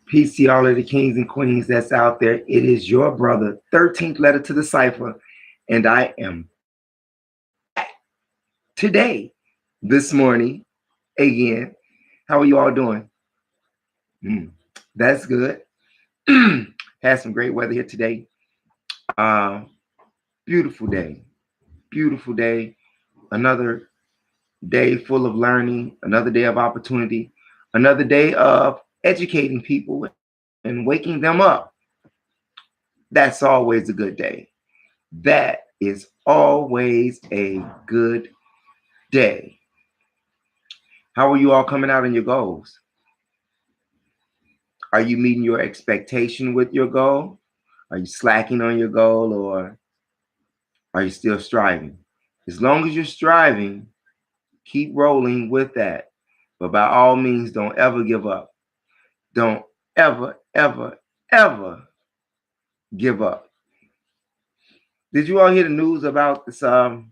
Peace to all of the kings and queens that's out there. It is your brother, 13th letter to the cipher, and I am back today, this morning, again. How are you all doing? That's good. Had some great weather here today. Uh, beautiful day. Beautiful day. Another day full of learning, another day of opportunity, another day of educating people and waking them up. That's always a good day. That is always a good day. How are you all coming out on your goals? Are you meeting your expectation with your goal? Are you slacking on your goal, or are you still striving? As long as you're striving, keep rolling with that. But by all means, don't ever give up. Don't ever, ever, ever give up. Did you all hear the news about this the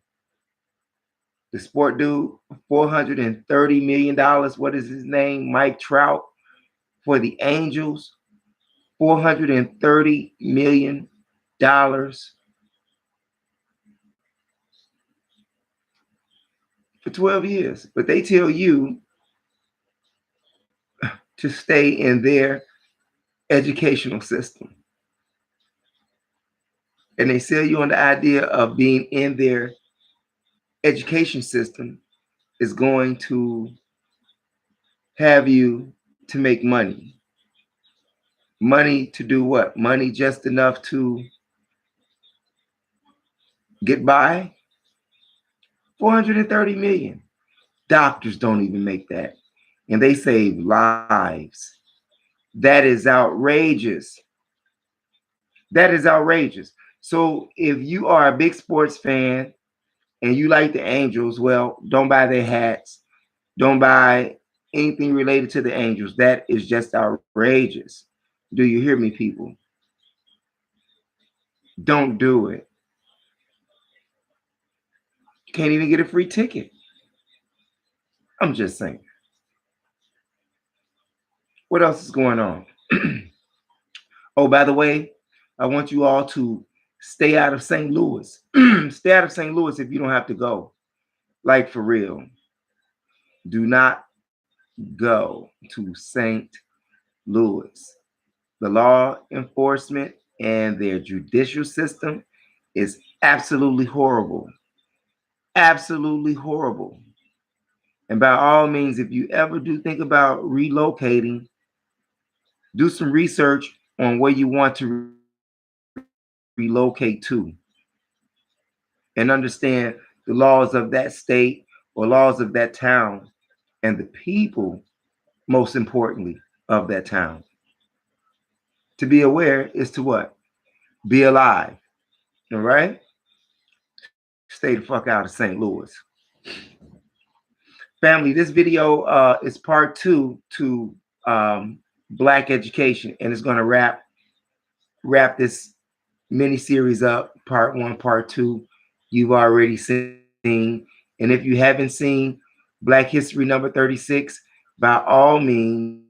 sport dude, $430 million? What is his name? Mike Trout for the Angels. $430 million for 12 years. But they tell you to stay in their educational system. And they sell you on the idea of being in their education system is going to have you to make money. Money to do what? Money just enough to get by? 430 million. Doctors don't even make that. And they save lives. That is outrageous. That is outrageous. So if you are a big sports fan and you like the Angels, well, don't buy their hats. Don't buy anything related to the Angels. That is just outrageous. Do you hear me, people? Don't do it. Can't even get a free ticket. I'm just saying. What else is going on? Oh, by the way, I want you all to stay out of St. Louis. Stay out of St. Louis if you don't have to go. Like, for real. Do not go to St. Louis. The law enforcement and their judicial system is absolutely horrible. Absolutely horrible. And by all means, if you ever do think about relocating, do some research on where you want to relocate to and understand the laws of that state or laws of that town and the people, most importantly, of that town. To be aware is to what? Be alive. All right? Stay the fuck out of St. Louis. Family, this video is part 2 to Black education, and it's going to wrap this mini series up. Part 1, part 2, you've already seen. And if you haven't seen Black History number 36, by all means,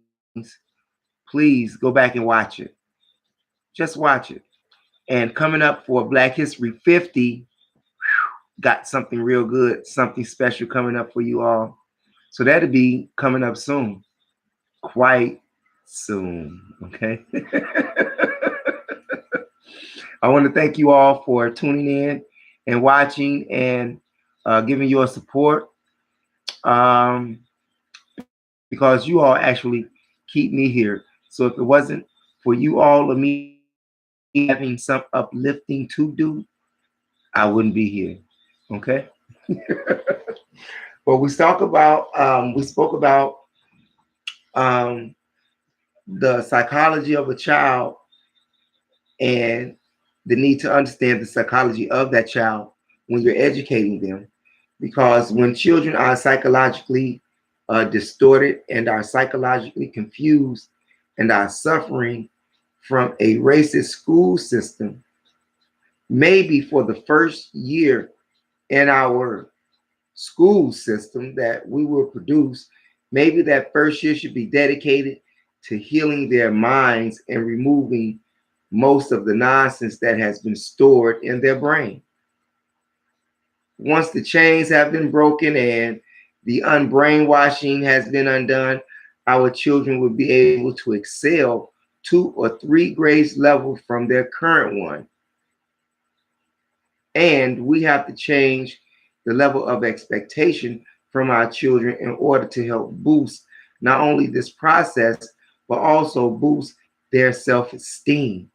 please go back and watch it. Just watch it. And coming up for Black History 50, got something real good, something special coming up for you all. So that'll be coming up soon. Quite soon. Okay. I want to thank you all for tuning in and watching and giving your support, because you all actually keep me here. So if it wasn't for you all or me having some uplifting to do, I wouldn't be here. Okay. Well, we spoke about the psychology of a child and the need to understand the psychology of that child when you're educating them. Because when children are psychologically distorted and are psychologically confused and are suffering from a racist school system, maybe for the first year in our school system that we will produce, maybe that first year should be dedicated to healing their minds and removing most of the nonsense that has been stored in their brain. Once the chains have been broken and the unbrainwashing has been undone, our children will be able to excel 2 or 3 grades level from their current one. And we have to change the level of expectation from our children in order to help boost not only this process, but also boost their self esteem.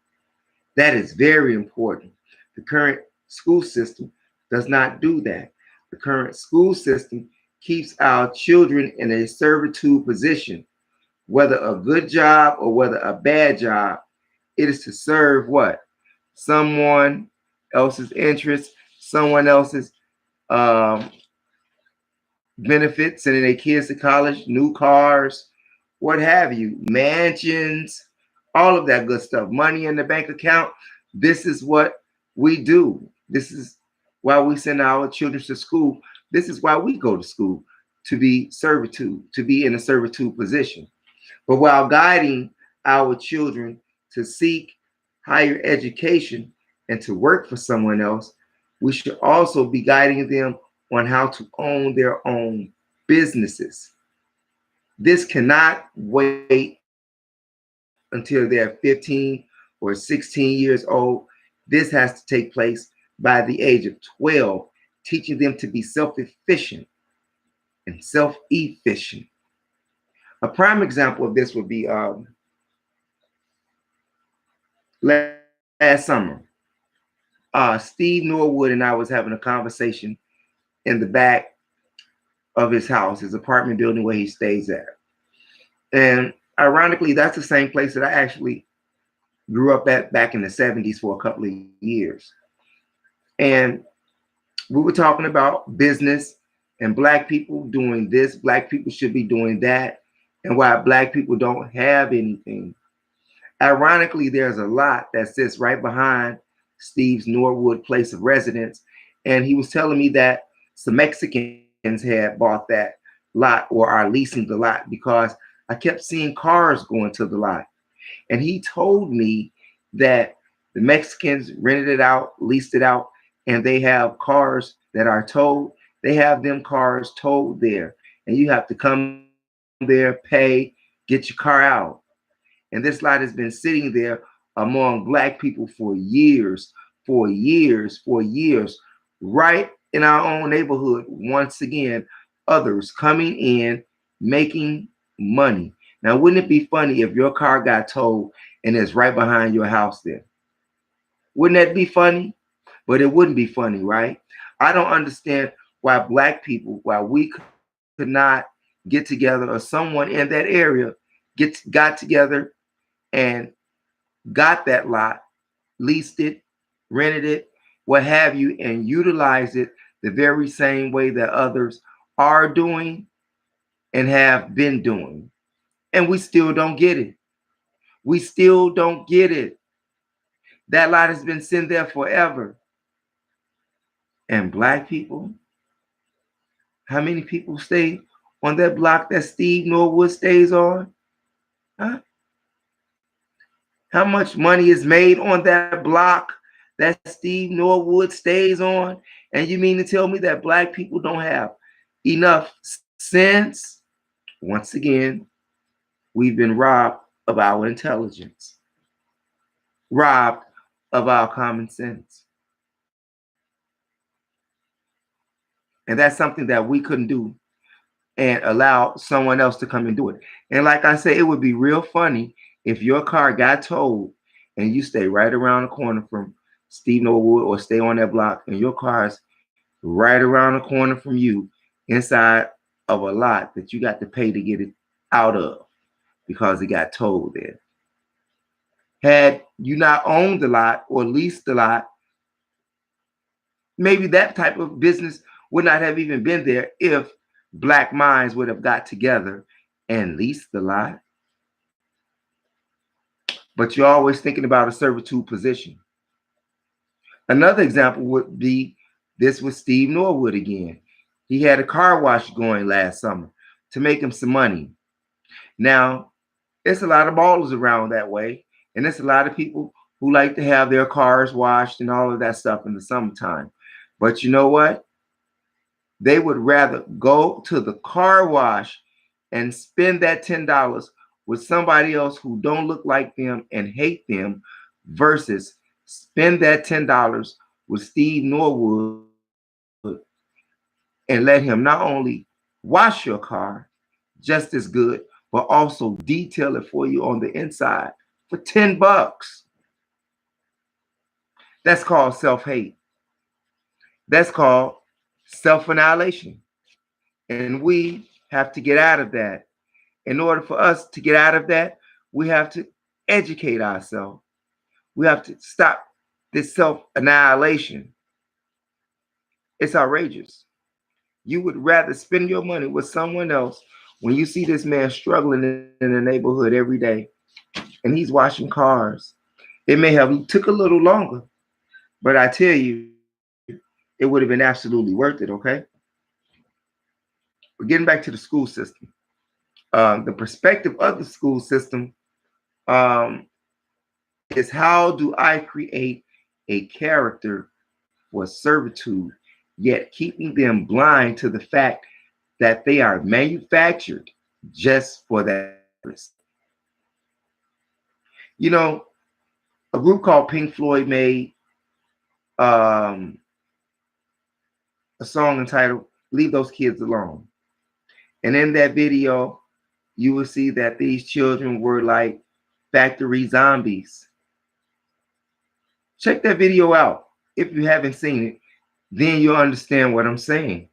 That is very important. The current school system does not do that. The current school system keeps our children in a servitude position, whether a good job or whether a bad job. It is to serve what? Someone else's interests, someone else's um, benefits, sending their kids to college, new cars, what have you, mansions, all of that good stuff, money in the bank account. This is what we do. This is why we send our children to school. This is why we go to school, to be servitude, to be in a servitude position. But while guiding our children to seek higher education and to work for someone else, we should also be guiding them on how to own their own businesses. This cannot wait until they're 15 or 16 years old. This has to take place by the age of 12, teaching them to be self-efficient and self-efficient. A prime example of this would be last summer. Steve Norwood and I was having a conversation in the back of his house, his apartment building where he stays at. And ironically, that's the same place that I actually grew up at back in the 70s for a couple of years. And we were talking about business and black people doing this, black people should be doing that, and why black people don't have anything. Ironically, there's a lot that sits right behind Steve's Norwood place of residence. And he was telling me that some Mexicans had bought that lot or are leasing the lot because I kept seeing cars going to the lot. And he told me that the Mexicans rented it out, leased it out, and they have cars that are towed. They have them cars towed there. And you have to come there, pay, get your car out. And this lot has been sitting there among black people for years, right in our own neighborhood. Once again, others coming in, making money. Now, wouldn't it be funny if your car got towed and it's right behind your house there? Wouldn't that be funny? But it wouldn't be funny, right? I don't understand why black people, why we could not get together or someone in that area got together and got that lot, leased it, rented it, what have you, and utilized it the very same way that others are doing and have been doing. And we still don't get it. We still don't get it. That lot has been sitting there forever. And black people, how many people stay on that block that Steve Norwood stays on? Huh? How much money is made on that block that Steve Norwood stays on? And you mean to tell me that black people don't have enough sense? Once again, we've been robbed of our intelligence, robbed of our common sense. And that's something that we couldn't do and allow someone else to come and do it. And like I said, it would be real funny if your car got towed and you stay right around the corner from Steve Norwood or stay on that block and your car's right around the corner from you inside of a lot that you got to pay to get it out of because it got towed there. Had you not owned the lot or leased the lot, maybe that type of business would not have even been there if black minds would have got together and leased the lot. But you're always thinking about a servitude position. Another example would be this with Steve Norwood again. He had a car wash going last summer to make him some money. Now, It's a lot of ballers around that way. And it's a lot of people who like to have their cars washed and all of that stuff in the summertime. But you know what? They would rather go to the car wash and spend that $10 with somebody else who don't look like them and hate them versus spend that $10 with Steve Norwood and let him not only wash your car just as good, but also detail it for you on the inside for $10. That's called self-hate. That's called self-annihilation. And we have to get out of that. In order for us to get out of that, we have to educate ourselves. We have to stop this self-annihilation. It's outrageous. You would rather spend your money with someone else when you see this man struggling in the neighborhood every day and he's washing cars. It may have took a little longer, but I tell you, it would have been absolutely worth it, okay? But getting back to the school system, the perspective of the school system um, is how do I create a character for servitude, yet keeping them blind to the fact that they are manufactured just for that purpose. You know, a group called Pink Floyd made um, a song entitled Leave Those Kids Alone. And in that video, you will see that these children were like factory zombies. Check that video out. If you haven't seen it, then you'll understand what I'm saying.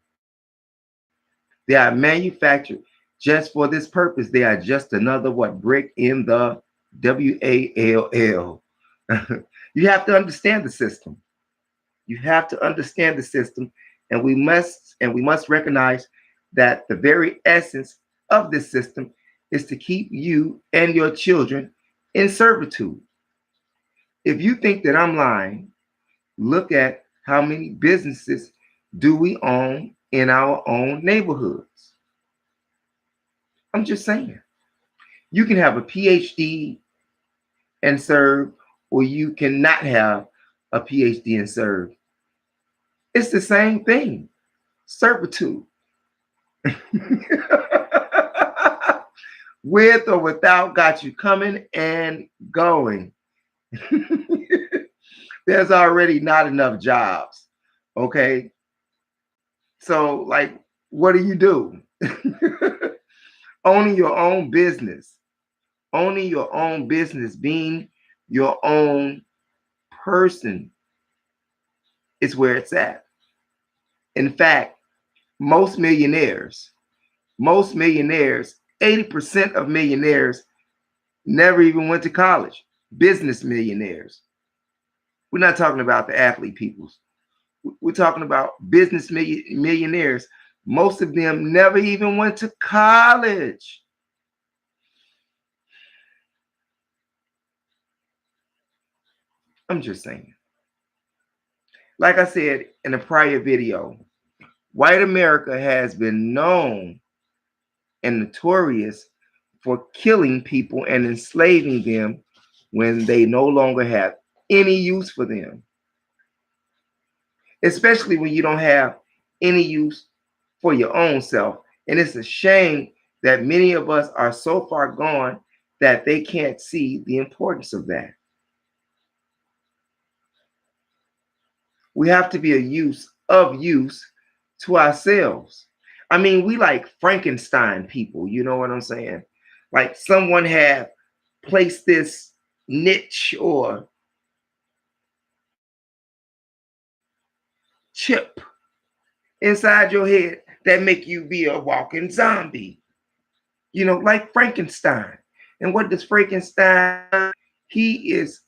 They are manufactured just for this purpose. They are just another what brick in the WALL. You have to understand the system. You have to understand the system, and we must recognize that the very essence of this system is to keep you and your children in servitude. If you think that I'm lying, look at how many businesses do we own in our own neighborhoods. I'm just saying. You can have a PhD and serve, or you cannot have a PhD and serve. It's the same thing. Servitude. With or without got you coming and going. There's already not enough jobs. Okay. So, like, what do? Owning your own business. Owning your own business, being your own person is where it's at. In fact, most millionaires, 80% of millionaires never even went to college. Business millionaires. We're not talking about the athlete peoples. We're talking about business millionaires. Most of them never even went to college. I'm just saying. Like I said in a prior video, white America has been known and notorious for killing people and enslaving them when they no longer have any use for them, especially when you don't have any use for your own self. And it's a shame that many of us are so far gone that they can't see the importance of that. We have to be a use to ourselves. I mean, we like Frankenstein people, you know what I'm saying? Like someone had placed this niche or chip inside your head that make you be a walking zombie. You know, like Frankenstein. And what does Frankenstein? He is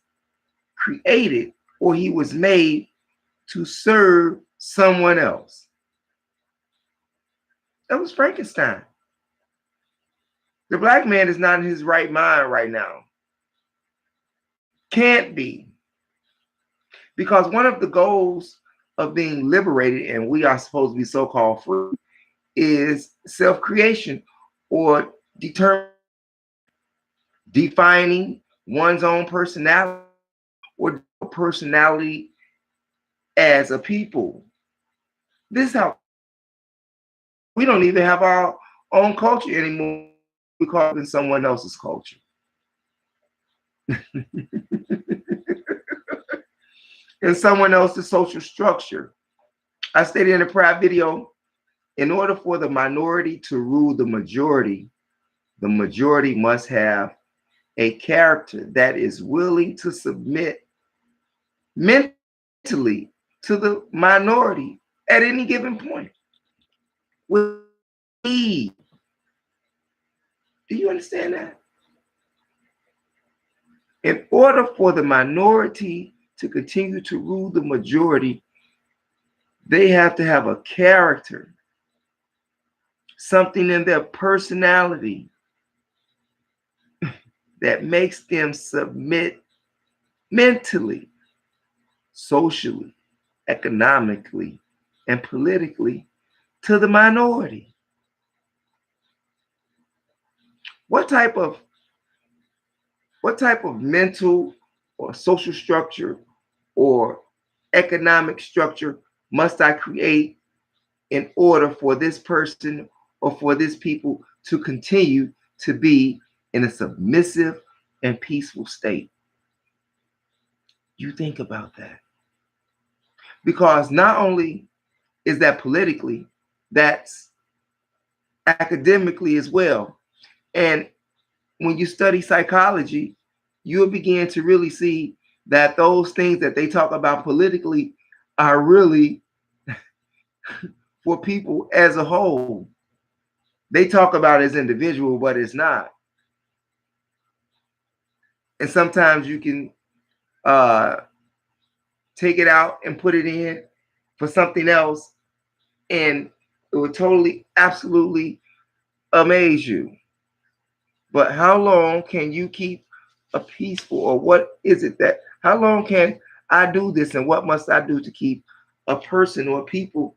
created or he was made to serve someone else. That was Frankenstein. The black man is not in his right mind right now. Can't be. Because one of the goals of being liberated, and we are supposed to be so-called free, is self-creation or determination. defining one's own personality or personality as a people. This is how we don't even have our own culture anymore. We call it in someone else's culture. In someone else's social structure. I stated in a prior video, in order for the minority to rule the majority must have a character that is willing to submit mentally to the minority at any given point. Do you understand that? In order for the minority to continue to rule the majority, they have to have a character, something in their personality that makes them submit mentally, socially, economically, and politically to the minority. What type of mental or social structure or economic structure must I create in order for this person or for this people to continue to be in a submissive and peaceful state? You think about that. Because not only is that politically, that's academically as well. And when you study psychology, you'll begin to really see that those things that they talk about politically are really for people as a whole. They talk about it as individual, but it's not. And sometimes you can take it out and put it in for something else, and it will totally, absolutely amaze you. But how long can you keep a peaceful, or what is it that, how long can I do this, and what must I do to keep a person or people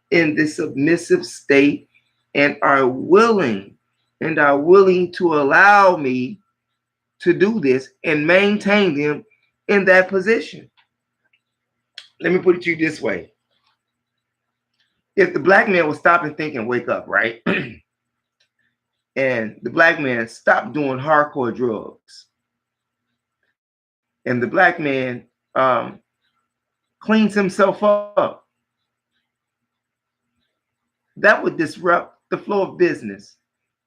in this submissive state and are willing to allow me to do this and maintain them in that position? Let me put it to you this way. If the black man would stop and think and wake up, right? And the black man stopped doing hardcore drugs, and the black man cleans himself up, that would disrupt the flow of business,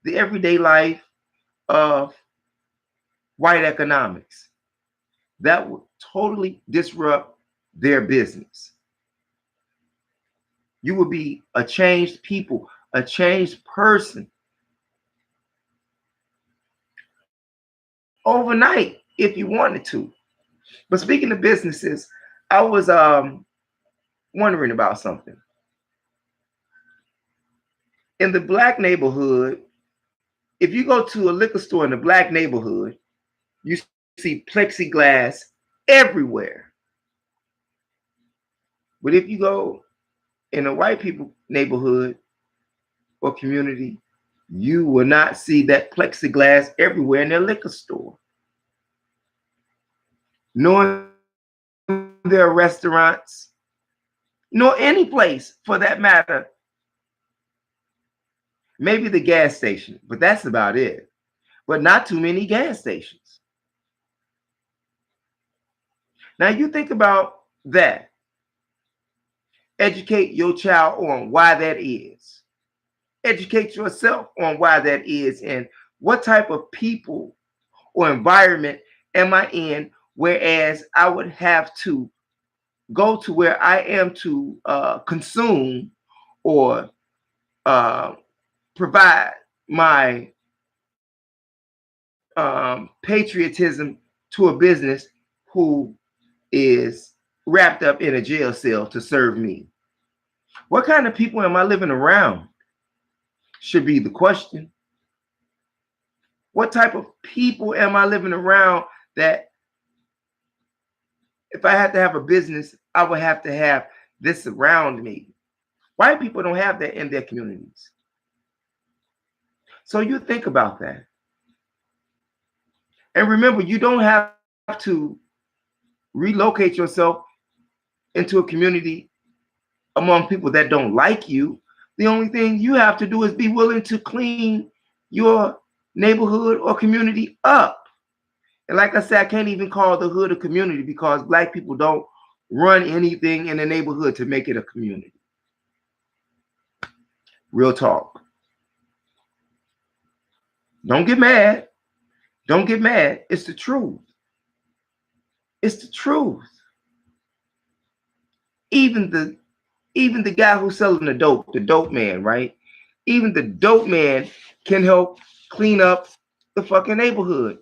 the everyday life of white economics. That would totally disrupt their business. You would be a changed people, a changed person overnight if you wanted to. But speaking of businesses, I was wondering about something. In the black neighborhood, if you go to a liquor store in the black neighborhood, you see plexiglass everywhere. But if you go in a white people neighborhood or community, you will not see that plexiglass everywhere in their liquor store. Nor their restaurants, nor any place for that matter. Maybe the gas station, but that's about it. But not too many gas stations. Now you think about that. Educate your child on why that is. Educate yourself on why that is, and what type of people or environment am I in, whereas I would have to go to where I am to consume or provide my patriotism to a business who is wrapped up in a jail cell to serve me. What kind of people am I living around? Should be the question. What type of people am I living around that if I had to have a business, I would have to have this around me? White people don't have that in their communities. So you think about that. And remember, you don't have to relocate yourself into a community among people that don't like you. The only thing you have to do is be willing to clean your neighborhood or community up. And like I said, I can't even call the hood a community because black people don't run anything in the neighborhood to make it a community. Real talk. Don't get mad. Don't get mad. It's the truth. It's the truth. Even the guy who's selling the dope man, right? Even the dope man can help clean up the fucking neighborhood.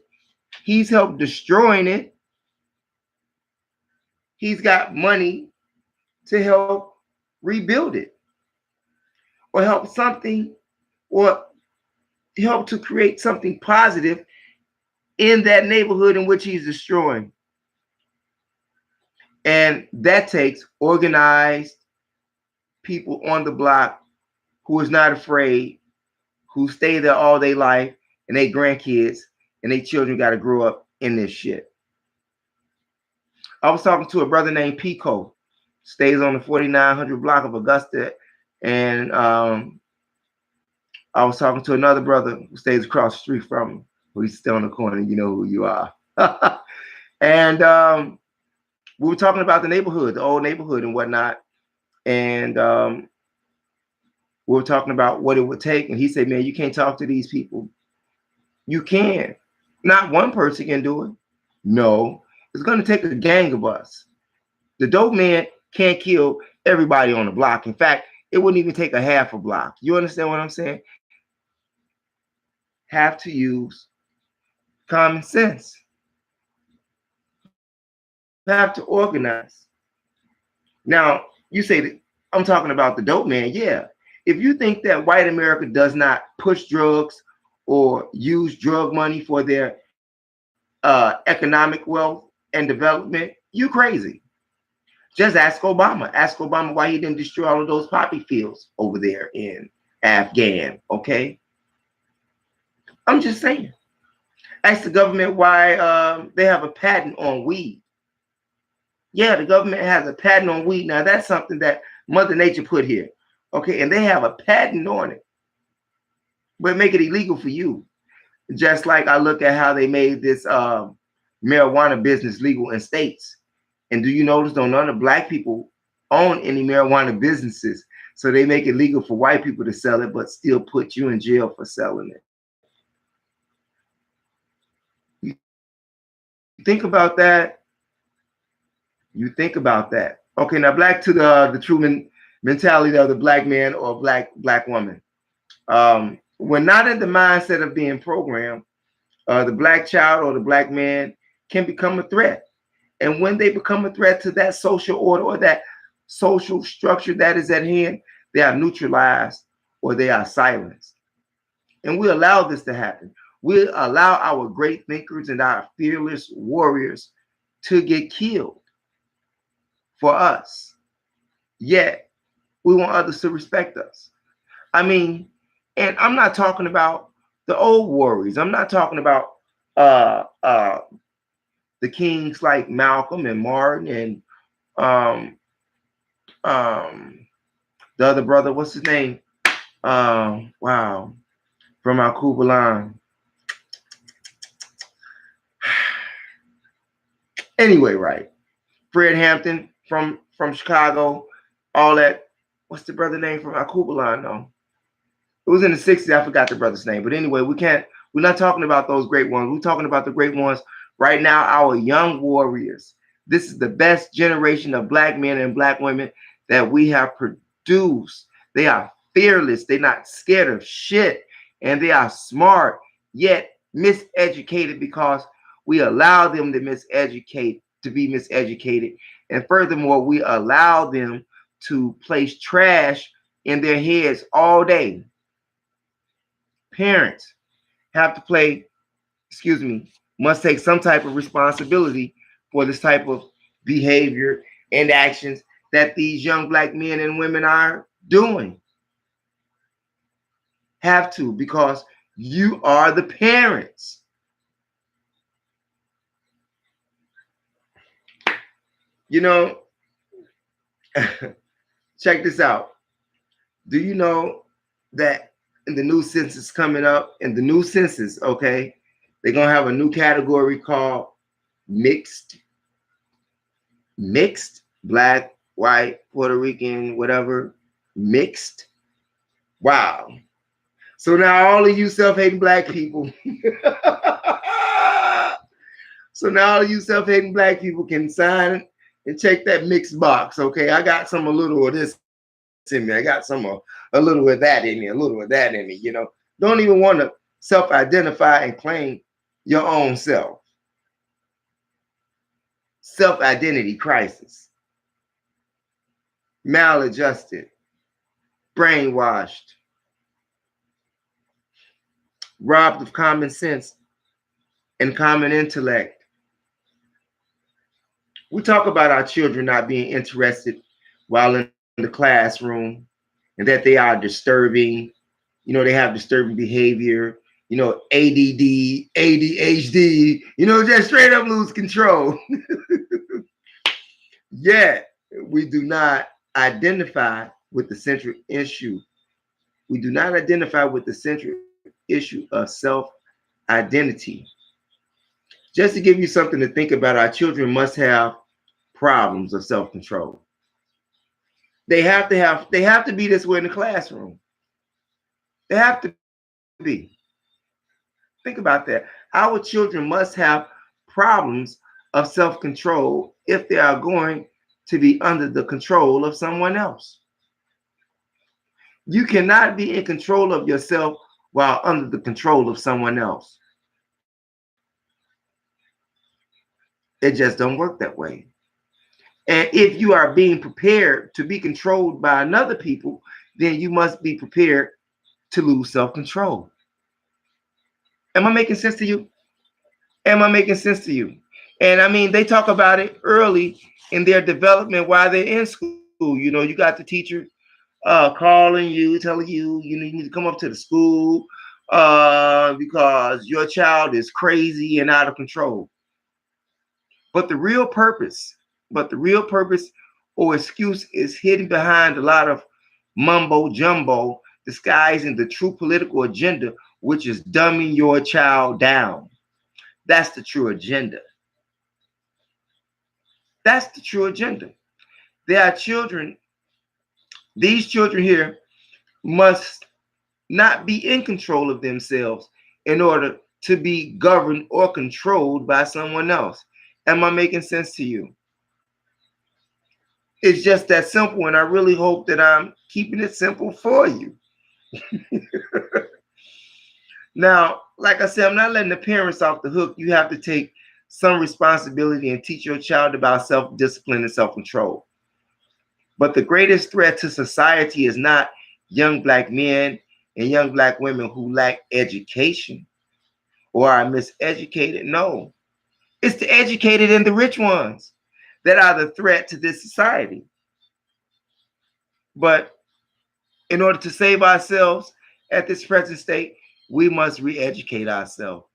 He's helped destroying it. He's got money to help rebuild it or help something or help to create something positive in that neighborhood in which he's destroying. And that takes organized people on the block who is not afraid, who stay there all their life, and they grandkids and their children got to grow up in this shit. I was talking to a brother named Pico, stays on the 4900 block of Augusta, and I was talking to another brother who stays across the street from him, who's still on the corner. You know who you are. And we were talking about the neighborhood, the old neighborhood and whatnot. And we were talking about what it would take. And he said, man, you can't talk to these people. You can. Not one person can do it. No, it's going to take a gang of us. The dope man can't kill everybody on the block. In fact, it wouldn't even take a half a block. You understand what I'm saying? Have to use common sense. Have to organize. Now, you say that I'm talking about the dope man. Yeah. If you think that white America does not push drugs or use drug money for their economic wealth and development, you crazy. Just ask Obama. Ask Obama why he didn't destroy all of those poppy fields over there in Afghan. Okay. I'm just saying. Ask the government why they have a patent on weed. Yeah, the government has a patent on weed. Now, that's something that Mother Nature put here. Okay, and they have a patent on it. But make it illegal for you. Just like I look at how they made this marijuana business legal in states. And do you notice though none of black people own any marijuana businesses? So they make it legal for white people to sell it, but still put you in jail for selling it. You think about that. You think about that. Okay, now back to the true mentality of the black man or black woman. We're not in the mindset of being programmed. The black child or the black man can become a threat. And when they become a threat to that social order or that social structure that is at hand, they are neutralized or they are silenced. And we allow this to happen. We allow our great thinkers and our fearless warriors to get killed for us. Yet we want others to respect us. I mean, and I'm not talking about the old warriors. I'm not talking about the kings like Malcolm and Martin and the other brother, what's his name? Wow, from our Kubalan. Anyway, right. Fred Hampton from Chicago, all that. What's the brother name from our Kubalan? No. It was in the 60s. I forgot the brother's name. But anyway, we're not talking about those great ones. We're talking about the great ones right now, our young warriors. This is the best generation of black men and black women that we have produced. They are fearless. They're not scared of shit. And they are smart, yet miseducated because we allow them to be miseducated. And furthermore, we allow them to place trash in their heads all day. Parents have to must take some type of responsibility for this type of behavior and actions that these young black men and women are doing. Have to, because you are the parents. You know, check this out. Do you know that in the new census coming up, in the new census, okay, they're gonna have a new category called mixed, mixed, black, white, Puerto Rican, whatever, mixed. Wow. So now all of you self-hating black people, so now all of you self-hating black people can sign and check that mixed box. Okay, I got some a little of this in me. I got some a little of that in me, a little of that in me. Don't even want to self-identify and claim your own self. Self-identity crisis, maladjusted, brainwashed, robbed of common sense and common intellect. We talk about our children not being interested while in the classroom and that they are disturbing. They have disturbing behavior, ADD, ADHD, just straight up lose control. Yet, we do not identify with the central issue. We do not identify with the central issue of self-identity. Just to give you something to think about, our children must have problems of self-control. They have to be this way in the classroom. They have to be. Think about that. Our children must have problems of self-control if they are going to be under the control of someone else. You cannot be in control of yourself while under the control of someone else. It just don't work that way. And if you are being prepared to be controlled by another people, then you must be prepared to lose self-control. Am I making sense to you? Am I making sense to you? And I mean, they talk about it early in their development while they're in school. You got the teacher calling you, telling you need to come up to the school because your child is crazy and out of control. But the real purpose, or excuse is hidden behind a lot of mumbo jumbo disguising the true political agenda, which is dumbing your child down. That's the true agenda. That's the true agenda. There are children, these children here must not be in control of themselves in order to be governed or controlled by someone else. Am I making sense to you? It's just that simple, and I really hope that I'm keeping it simple for you. Now, like I said, I'm not letting the parents off the hook. You have to take some responsibility and teach your child about self-discipline and self-control. But the greatest threat to society is not young black men and young black women who lack education or are miseducated. No, it's the educated and the rich ones that are the threat to this society. But in order to save ourselves at this present state, we must re-educate ourselves.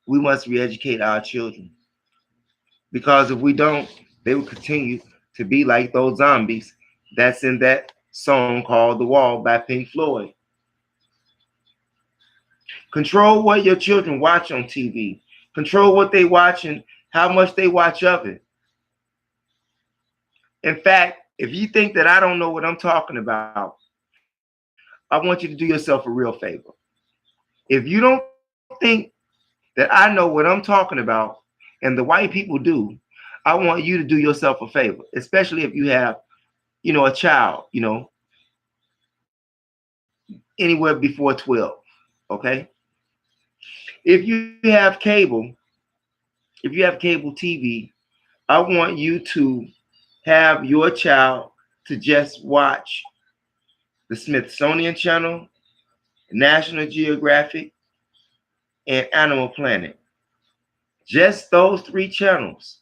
We must re-educate our children. Because if we don't, they will continue to be like those zombies that's in that song called The Wall by Pink Floyd. Control what your children watch on TV. Control what they watch and how much they watch of it. In fact, if you think that I don't know what I'm talking about, I want you to do yourself a real favor. If you don't think that I know what I'm talking about, and the white people do, I want you to do yourself a favor, especially if you have, a child, anywhere before 12. Okay. If you have cable TV, I want you to have your child to just watch the Smithsonian Channel, National Geographic, and Animal Planet. Just those 3 channels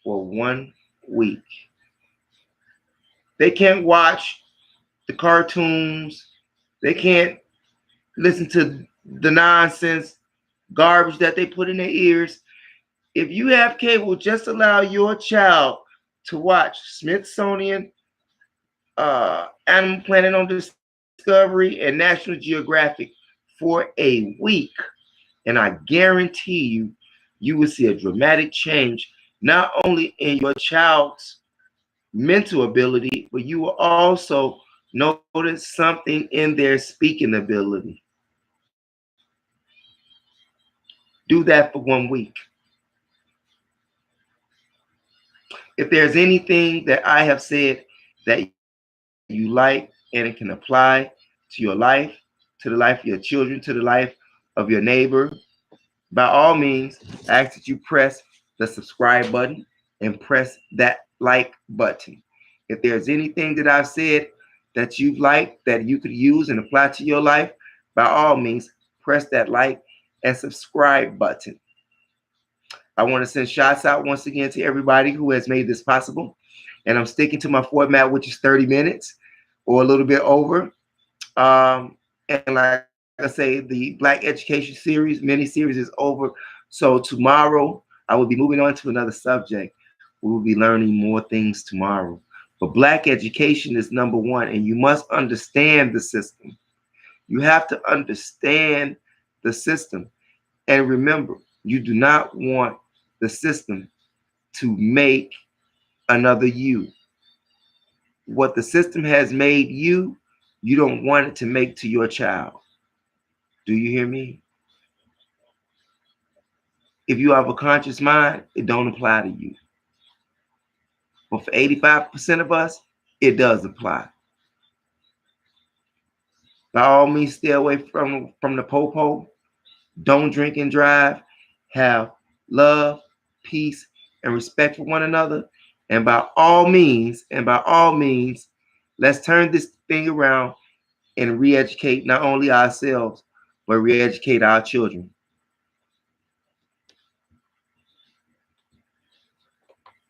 for 1 week. They can't watch the cartoons. They can't listen to the nonsense garbage that they put in their ears. If you have cable, just allow your child to watch Smithsonian, Animal Planet on Discovery, and National Geographic for a week, and I guarantee you will see a dramatic change, not only in your child's mental ability, but you will also notice something in their speaking ability. Do that for 1 week. If there's anything that I have said that you like and it can apply to your life, to the life of your children, to the life of your neighbor, by all means, I ask that you press the subscribe button and press that like button. If there's anything that I've said that you've liked that you could use and apply to your life, by all means, press that like and subscribe button. I want to send shots out once again to everybody who has made this possible. And I'm sticking to my format, which is 30 minutes or a little bit over. And like I say, the Black Education series, mini series is over. So tomorrow I will be moving on to another subject. We will be learning more things tomorrow. But Black education is number one, and you must understand the system. You have to understand the system. And remember, you do not want the system to make another you. What the system has made you, you don't want it to make to your child. Do you hear me? If you have a conscious mind, it don't apply to you. But for 85% of us, it does apply. By all means, stay away from the popo. Don't drink and drive. Have love, peace, and respect for one another. And by all means, let's turn this thing around and re-educate not only ourselves, but re-educate our children.